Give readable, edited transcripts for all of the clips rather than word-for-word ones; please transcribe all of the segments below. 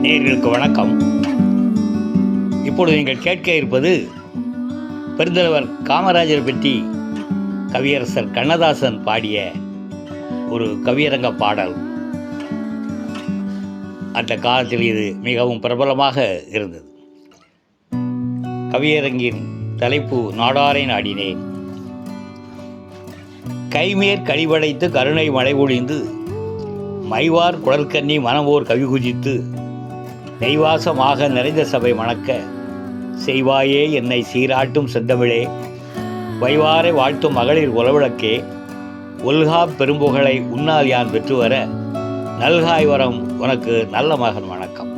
நேயர்களுக்கு வணக்கம். இப்பொழுது நீங்கள் கேட்க இருப்பது பெருந்தலைவர் காமராஜர் பற்றி கவியரசர் கண்ணதாசன் பாடிய ஒரு கவியரங்க பாடல். அந்த காலத்தில் இது மிகவும் பிரபலமாக இருந்தது. கவியரங்கின் தலைப்பு நாடாரை நாடினேன். கைமேற் கழிவடைத்து கருணை மழை பொழிந்து மைவார் குடற்கண்ணி மனமோர் கவி குதித்து நெய்வாசமாக நிறைந்த சபை மணக்க செய்வாயே என்னை சீராட்டும் செந்தமிழே, வைவாரை வாழ்த்தும் மகளிர் உலவிளக்கே, ஒல்கா பெரும்புகளை உன்னால் யான் பெற்று வர நல்காய் வரம் உனக்கு நல்ல மகன் வணக்கம்.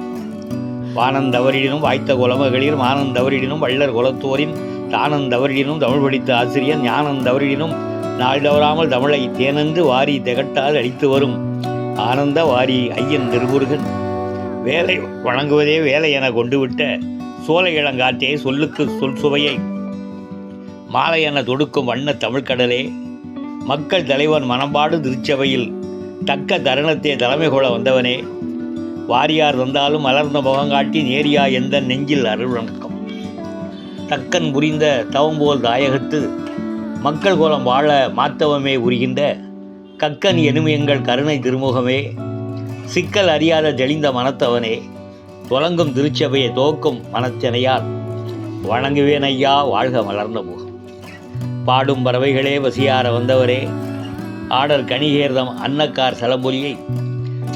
வானந்தவரிடினும் வாய்த்த குலமகளிர் மானந்தவரிடினும் வள்ளர் குலத்தோரின் தானந்தவரிடினும் தமிழ் படித்த ஆசிரியர் ஞானந்தவரிடினும் நாள் தவறாமல் தமிழை தேனந்து வாரி திகட்டாது அளித்து வரும் ஆனந்த வாரி ஐயன் திருமுருகன், வேலை வழங்குவதே வேலை என கொண்டுவிட்ட சோலை இளங்காற்றே, சொல்லுக்கு சொல் சுவையை மாலை என தொடுக்கும் வண்ண தமிழ்கடலே, மக்கள் தலைவன் மனம்பாடு திருச்சபையில் தக்க தருணத்தை தலைமை கொள்ள வந்தவனே, வாரியார் வந்தாலும் மலர்ந்த முகங்காட்டி நேரியா எந்த நெஞ்சில் அருள் வணக்கம். தக்கன் புரிந்த தவம்போல் தாயகத்து மக்கள் கோலம் வாழ மாத்தவமே உரிகின்ற கக்கன் எனும் எங்கள் கருணை திருமுகமே, சிக்கல் அறியாத தெளிந்த மனத்தவனே, தொலங்கும் திருச்சபையை தோக்கும் மனத்தினையால் வணங்குவேன் ஐயா வாழ்க மலர்ந்த முகம். பாடும் பறவைகளே வசியார வந்தவரே, ஆடர் கணிகேர்தம் அன்னக்கார் சலம்பொலியை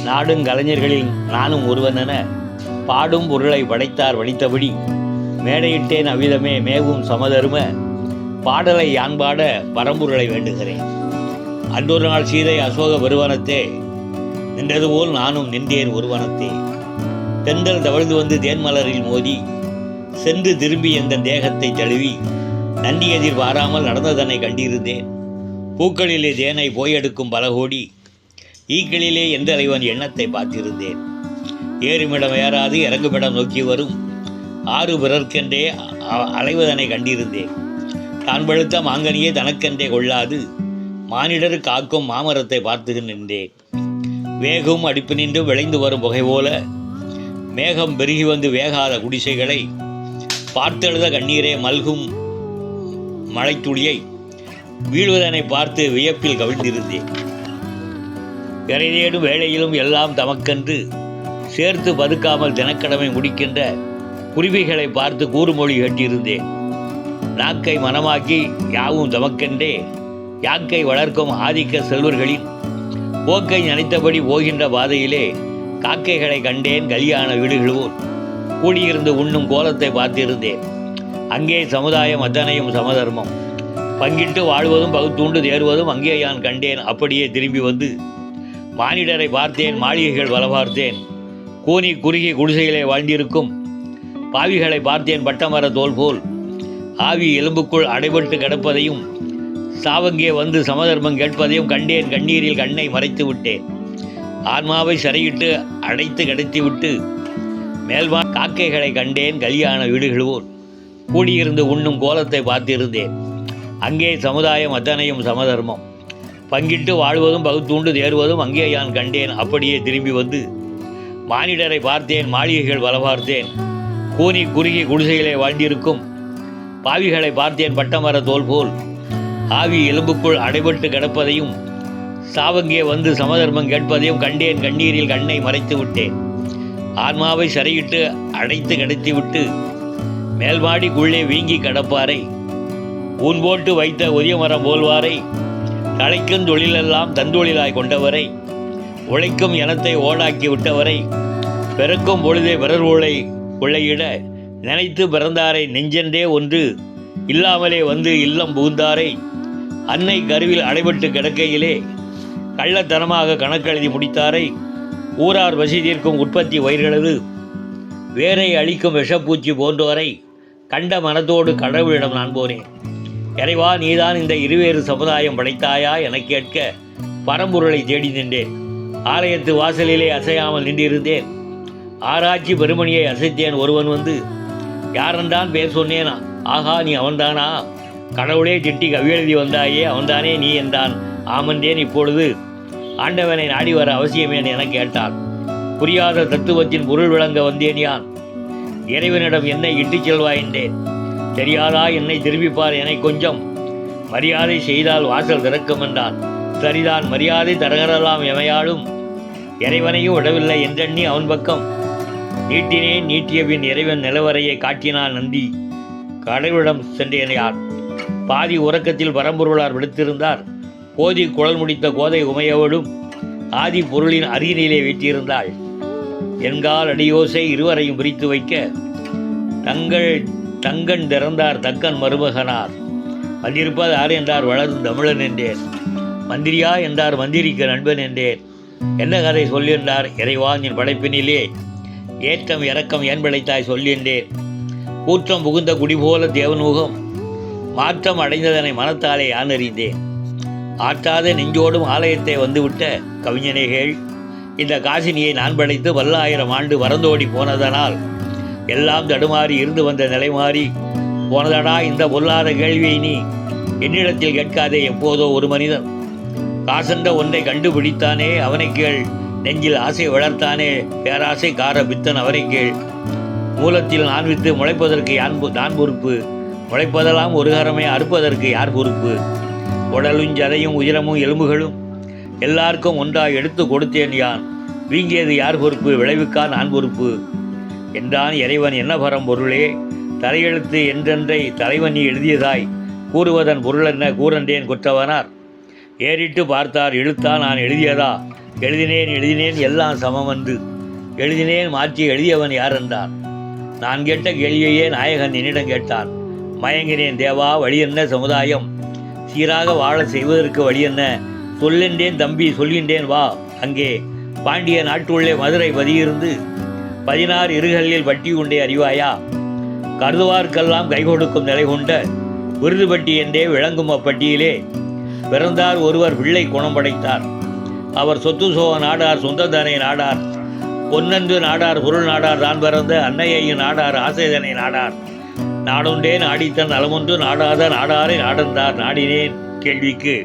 நாடும் கலைஞர்களில் நானும் ஒருவனென பாடும் பொருளை படைத்தார் வடித்தபடி மேடையிட்டேன் அவ்விதமே மேவும் சமதரும பாடலை யான்பாட பரம்பொருளை வேண்டுகிறேன். அன்றொரு நாள் சீதை அசோக பெருவனத்தே நின்றது போல் நானும் நின்றேன் ஒருவனத்தே, தென்றல் தவழ்ந்து வந்து தேன்மலரில் மோதி சென்று திரும்பி எந்த தேகத்தை தழுவி நன்றி எதிர் வாராமல் நடந்ததனை கண்டிருந்தேன். பூக்களிலே தேனை போயெடுக்கும் பலகோடி ஈக்களிலே எந்த தலைவன் எண்ணத்தை பார்த்திருந்தேன். ஏறுமிடம் ஏறாது இறங்குமிடம் நோக்கி வரும் ஆறு பிறர்க்கென்றே அலைவதனை கண்டிருந்தேன். தான் பழுத்த மாங்கனியே தனக்கென்றே கொள்ளாது மானிடர் காக்கும் மாமரத்தை பார்த்து நின்றேன். வேகும் அடுப்பு நின்று விளைந்து வரும் புகை போல மேகம் பெருகி வந்து வேகாத குடிசைகளை பார்த்தெழுத கண்ணீரே மல்கும் மழைத்துளியை வீழ்வதனை பார்த்து வியப்பில் கவிழ்ந்திருந்தேன். இறை தேடும் வேளையிலும் எல்லாம் தமக்கென்று சேர்த்து பதுக்காமல் தினக்கடமை முடிக்கின்ற குருவிகளை பார்த்து கூறுமொழி கேட்டிருந்தேன். நாக்கை மனமாக்கி யாவும் தமக்கென்றே யாக்கை வளர்க்கும் ஆதிக்க செல்வர்களின் போக்கை நினைத்தபடி போகின்ற பாதையிலே காக்கைகளை கண்டேன் கலியான வீடுகளுவோர் கூடியிருந்து உண்ணும் கோலத்தை பார்த்திருந்தேன். அங்கே சமுதாயம் அத்தனையும் சமதர்மம் பங்கிட்டு வாழ்வதும் பகுத்தூண்டு தேர்வதும் அங்கே யான் கண்டேன். அப்படியே திரும்பி வந்து மானிடரை பார்த்தேன், மாளிகைகள் பல பார்த்தேன், கூனி குறுகி குடிசைகளை வாழ்ந்திருக்கும் பாவிகளை பார்த்தேன். பட்டமர தோல் போல் ஆவி எலும்புக்குள் அடைபட்டு கிடப்பதையும் சாவங்கே வந்து சமதர்மம் கேட்பதையும் கண்டேன். கண்ணீரில் கண்ணை மறைத்து விட்டேன். ஆன்மாவை சரையிட்டு அடைத்து கடத்திவிட்டு மேல்வா காக்கைகளை கண்டேன் கலியான வீடுகளுவோர் கூடியிருந்து உண்ணும் கோலத்தை பார்த்திருந்தேன். அங்கே சமுதாயம் அத்தனையும் சமதர்மம் பங்கிட்டு வாழ்வதும் பகுத்தூண்டு தேர்வதும் அங்கே யான் கண்டேன். அப்படியே திரும்பி வந்து மானிடரை பார்த்தேன், மாளிகைகள் பல பார்த்தேன், கூனி குறுகி குடிசைகளை வாழ்ந்திருக்கும் பாவிகளை பார்த்தேன். பட்டமர தோல் போல் ஆவி எலும்புக்குள் அடைபட்டு கிடப்பதையும் சாவங்கே வந்து சமதர்மம் கேட்பதையும் கண்டேன். கண்ணீரில் கண்ணை மறைத்து விட்டேன். ஆன்மாவை சரையிட்டு அடைத்து கடத்திவிட்டு மேல்மாடிக்குள்ளே வீங்கி கடப்பாரை ஊன் போட்டு வைத்த உரிய மரம் போல்வாரை தழைக்கும் தொழிலெல்லாம் தந்தொழிலாய் கொண்டவரை உழைக்கும் இனத்தை ஓடாக்கி விட்டவரை பிறக்கும் பொழுதே பிறர் ஊழை கொள்ளையிட நினைத்து பிறந்தாரை நெஞ்சென்றே ஒன்று இல்லாமலே வந்து இல்லம் புகுந்தாரை அன்னை கருவில் அடைபட்டு கிடக்கையிலே கள்ளத்தனமாக கணக்கெழுதி முடித்தாரை ஊரார் பசி தீர்க்கும் உற்பத்தி வயிர்களது வேரை அழிக்கும் விஷப்பூச்சி போன்றோரை கண்ட மனத்தோடு கடவுளிடம் நான் போனேன். இறைவா, நீதான் இந்த இருவேறு சமுதாயம் படைத்தாயா என கேட்க பரம்பொருளை தேடி நின்றேன். ஆலயத்து வாசலிலே அசையாமல் நின்றிருந்தேன். ஆராய்ச்சி பெருமணியை அசைத்தேன். ஒருவன் வந்து யாரென்றான் பேர் சொன்னேனா? ஆகா, நீ அவன்தானா? கடவுளே திட்டி கவியெழுதி வந்தாயே, அவன்தானே நீ என்றான். ஆமன்றேன். இப்பொழுது ஆண்டவனை நாடி வர அவசியமேன் என கேட்டான். புரியாத தத்துவத்தின் பொருள் விளங்க வந்தேன் யான். இறைவனிடம் என்னை இட்டுச் செல்வாய் என்றேன். தெரியாதா என்னை திரும்பிப்பார் என கொஞ்சம் மரியாதை செய்தால் வாசல் திறக்கும் என்றான். சரிதான், மரியாதை தரகரெல்லாம் எமையாடும் இறைவனையும் விடவில்லை என்றெண்ணி அவன் பக்கம் நீட்டினேன். நீட்டிய பின் இறைவன் நிலவரையை காட்டினான் நந்தி. கடவுளிடம் சென்றேன் யார். பாதி உறக்கத்தில் பரம்பொருளார் விடுத்திருந்தார். கோதி குழல் முடித்த கோதை உமையவளும் ஆதி பொருளின் அருகினிலே வீட்டியிருந்தாள். என்கால் அடியோசை இருவரையும் பிரித்து வைக்க தங்கன் திறந்தார் தக்கன் மருமகனார். வந்திருப்பது யார் என்றார், வளரும் தமிழன் என்றேன். மந்திரியா என்றார், மந்திரிக்கு நண்பன் என்றேன். என்ன கதை சொல்லியிருந்தார், இறைவானின் படைப்பினிலே ஏற்றம் இறக்கம் ஏன் பிழைத்தாய் சொல்லின்றேன். கூற்றம் புகுந்த குடிபோல தேவநூகம் மாற்றம் அடைந்ததனை மனத்தாலே யான் அறிந்தேன். ஆற்றாத நெஞ்சோடும் ஆலயத்தை வந்துவிட்ட கவிஞனைகள், இந்த காசினியை நான் படைத்து 1000 ஆண்டு வரந்தோடி போனதனால் எல்லாம் தடுமாறி இருந்து வந்த நிலை மாறி போனதடா. இந்த பொல்லாத கேள்வியை நீ என்னிடத்தில் கேட்காதே. எப்போதோ ஒரு மனிதன் காசென்ற ஒன்றை கண்டுபிடித்தானே, அவனை கேள். நெஞ்சில் ஆசை வளர்த்தானே, பேராசை கார பித்தன் அவனை கேள். மூலத்தில் நான் வித்து முளைப்பதற்கு நான் பொறுப்பு. முளைப்பதெல்லாம் ஒரு கரமே, அறுப்பதற்கு யார் பொறுப்பு? உடலும் ஜதையும் உயிரமும் எலும்புகளும் எல்லாருக்கும் ஒன்றாய் எடுத்து கொடுத்தேன் யான். வீங்கியது யார் பொறுப்பு? விளைவுக்கா நான் பொறுப்பு என்றான் இறைவன். என்ன பரம்பொருளே, தலையெழுத்து என்றென்றை தலைவன் நீ எழுதியதாய் கூறுவதன் பொருள் என்ன கூறன்றேன் குற்றவனார். ஏறிட்டு பார்த்தார் எழுத்தா நான் எழுதியதா? எழுதினேன் எல்லாம் சமமன்று. எழுதினேன் மாற்றி எழுதியவன் யார் என்றார். நான் கேட்ட கேள்வியே நாயகன் என்னிடம் கேட்டான். மயங்கினேன் தேவா, வழி என்ன? சமுதாயம் சீராக வாழ செய்வதற்கு வழி என்ன? சொல்லின்றேன் தம்பி, சொல்கின்றேன் வா. அங்கே பாண்டிய நாட்டுள்ளே மதுரை பதியிருந்து 16 இருகளில் வட்டி உண்டே அறிவாயா? கருதுவார்க்கெல்லாம் கை கொடுக்கும் நிலை கொண்ட விருதுபட்டி என்றே விளங்கும் அப்பட்டியிலே பிறந்தார் ஒருவர். பிள்ளை குணம் படைத்தார். அவர் சொத்து சோக நாடார், சொந்ததனை நாடார், பொன்னன்று நாடார், பொருள் நாடார், தான் பிறந்த அன்னையையும் நாடார், ஆசைதனை நாடார். நாடொன்றேன் ஆடித்தன் நலமொன்று நாடாத நாடாரை நாடந்தார். நாடினேன் கேள்விக்கு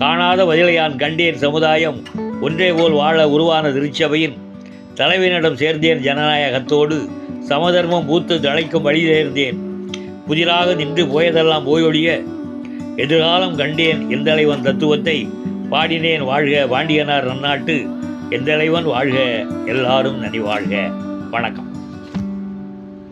காணாத பதிலையான் கண்டேன். சமுதாயம் ஒன்றே போல் வாழ உருவான திருச்சபையின் தலைவனிடம் சேர்ந்தேன். ஜனநாயகத்தோடு சமதர்மம் பூத்து தழைக்கும் வழி சேர்ந்தேன். புதிராக நின்று போயதெல்லாம் போயொழிய எதிர்காலம் கண்டேன். எந்தலைவன் தத்துவத்தை பாடினேன். வாழ்க பாண்டியனார் நன்னாட்டு, எந்தலைவன் வாழ்க, எல்லாரும் நனி வாழ்க. வணக்கம்.